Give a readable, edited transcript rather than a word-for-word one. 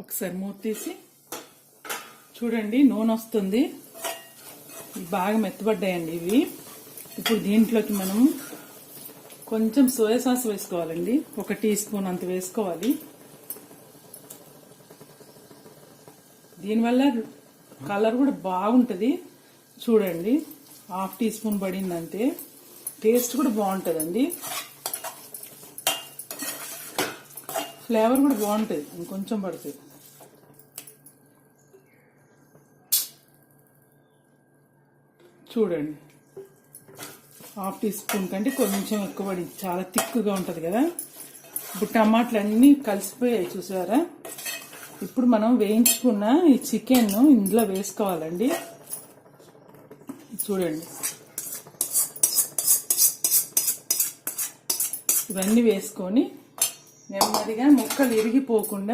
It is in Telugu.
ఒకసారి మూత తీసి చూడండి, నూనె వస్తుంది. బాగా మెత్తబడ్డాయండి ఇవి. ఇప్పుడు దీంట్లోకి మనం కొంచెం సోయా సాస్ వేసుకోవాలండి. 1 టీ స్పూన్ అంత వేసుకోవాలి. దీనివల్ల కలర్ కూడా బాగుంటుంది. చూడండి, 1/2 టీ స్పూన్ పడిందంతే. టేస్ట్ కూడా బాగుంటుందండి, ఫ్లేవర్ కూడా బాగుంటుంది. ఇంకొంచెం పడుతుంది. చూడండి, 1/2 టీ స్పూన్ కంటే కొంచెం ఎక్కువ పడింది. చాలా థిక్గా ఉంటుంది కదా. ఇప్పుడు టమాటాలు అన్నీ కలిసిపోయాయి చూసారా. ఇప్పుడు మనం వేయించుకున్న ఈ చికెన్ ఇందులో వేసుకోవాలండి. చూడండి, ఇవన్నీ వేసుకొని నెమ్మదిగా ముక్కలు ఇరిగిపోకుండా